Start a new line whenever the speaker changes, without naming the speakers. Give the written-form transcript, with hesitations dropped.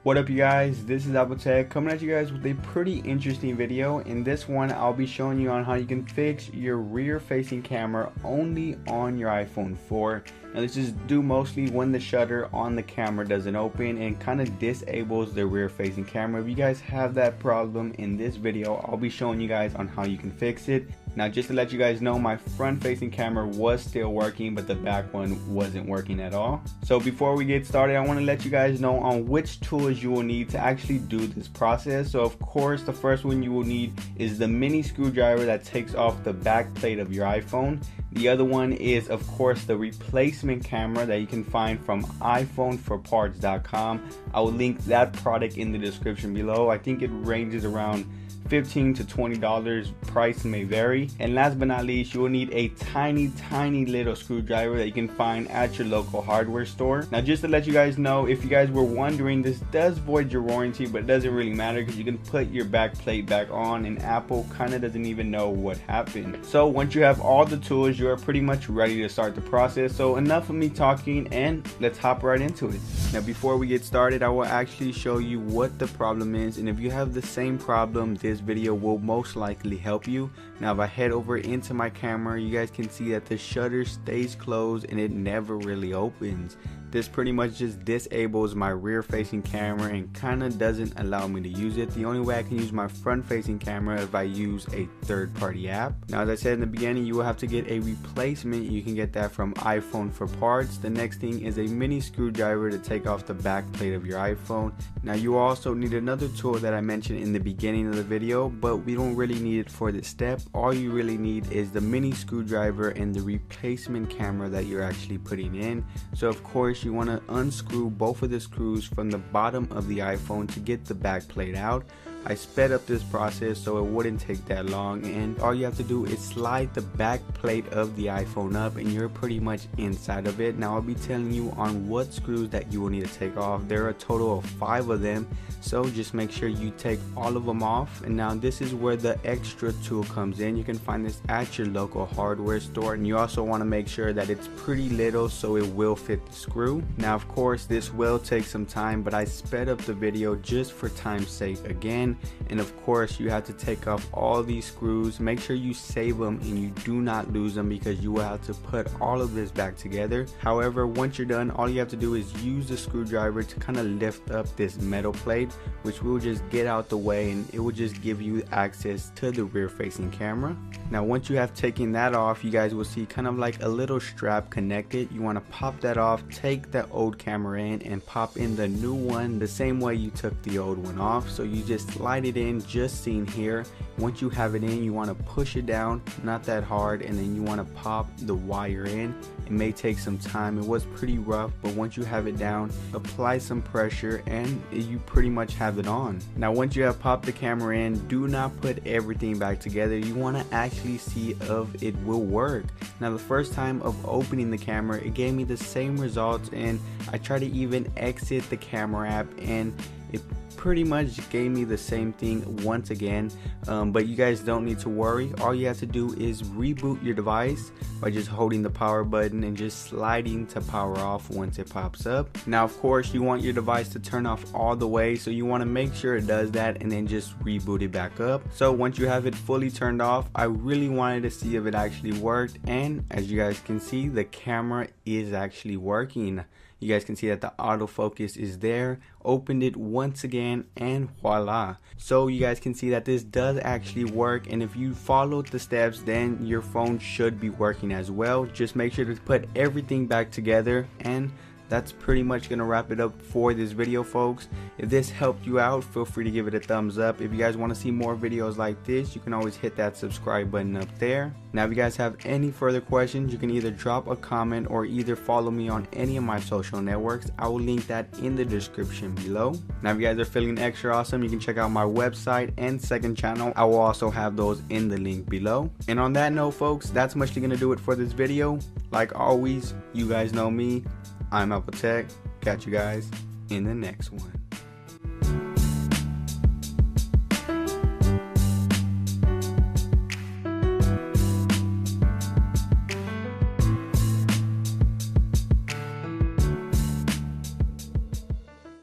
What up you guys, this is Apple Tech coming at you guys with a pretty interesting video. In this one I'll be showing you on how you can fix your rear facing camera only on your iPhone 4. Now this is due mostly when the shutter on the camera doesn't open and kind of disables the rear facing camera. If you guys have that problem, in this video I'll be showing you guys on how you can fix it. Now just to let you guys know, my front facing camera was still working but the back one wasn't working at all. So before we get started, I want to let you guys know on which tools you will need to actually do this process. So of course the first one you will need is the mini screwdriver that takes off the back plate of your iPhone. The other one is of course the replacement camera that you can find from iPhoneforparts.com. I will link that product in the description below. I think it ranges around $15 to $20, price may vary. And last but not least, you will need a tiny little screwdriver that you can find at your local hardware store. Now just to let you guys know, if you guys were wondering, this does void your warranty, but it doesn't really matter because you can put your back plate back on and Apple kind of doesn't even know what happened. So once you have all the tools, you are pretty much ready to start the process. So enough of me talking and let's hop right into it. Now before we get started, I will actually show you what the problem is, and if you have the same problem, this video will most likely help you. Now if I head over into my camera, you guys can see that the shutter stays closed and it never really opens. This pretty much just disables my rear facing camera and kind of doesn't allow me to use it. The only way I can use my front facing camera is if I use a third-party app. Now as I said in the beginning, you will have to get a replacement. You can get that from iPhone for Parts. The next thing is a mini screwdriver to take off the back plate of your iPhone. Now you also need another tool that I mentioned in the beginning of the video, but we don't really need it for this step. All you really need is the mini screwdriver and the replacement camera that you're actually putting in. So of course you want to unscrew both of the screws from the bottom of the iPhone to get the back plate out. I sped up this process so it wouldn't take that long, and all you have to do is slide the back plate of the iPhone up and you're pretty much inside of it. Now I'll be telling you on what screws that you will need to take off. There are a total of 5 of them, so just make sure you take all of them off. And now this is where the extra tool comes in. You can find this at your local hardware store, and you also want to make sure that it's pretty little so it will fit the screw. Now of course this will take some time, but I sped up the video just for time's sake again. And of course you have to take off all these screws. Make sure you save them and you do not lose them because you will have to put all of this back together. However, once you're done, all you have to do is use the screwdriver to kind of lift up this metal plate, which will just get out the way and it will just give you access to the rear facing camera. Now once you have taken that off, you guys will see kind of like a little strap connected. You want to pop that off, take the old camera in and pop in the new one the same way you took the old one off. So you just slide it in, just seen here. Once you have it in, you want to push it down, not that hard, and then you want to pop the wire in. It may take some time. It was pretty rough, but once you have it down, apply some pressure and you pretty much have it on. Now once you have popped the camera in, do not put everything back together. You want to actually see if it will work. Now the first time of opening the camera, it gave me the same results, and I tried to even exit the camera app and it pretty much gave me the same thing once again. But you guys don't need to worry. All you have to do is reboot your device by just holding the power button and just sliding to power off once it pops up. Now of course you want your device to turn off all the way, so you want to make sure it does that and then just reboot it back up. So once you have it fully turned off, I really wanted to see if it actually worked, and as you guys can see, the camera is actually working. You guys can see that the autofocus is there. Opened it once again and voila. So you guys can see that this does actually work, and if you followed the steps, then your phone should be working as well. Just make sure to put everything back together, and that's pretty much gonna wrap it up for this video, folks. If this helped you out, feel free to give it a thumbs up. If you guys want to see more videos like this, you can always hit that subscribe button up there. Now if you guys have any further questions, you can either drop a comment or either follow me on any of my social networks. I will link that in the description below. Now if you guys are feeling extra awesome, you can check out my website and second channel. I will also have those in the link below. And on that note, folks, that's mostly gonna do it for this video. Like always, you guys know me, I'm Apple Tech. Catch you guys in the next one.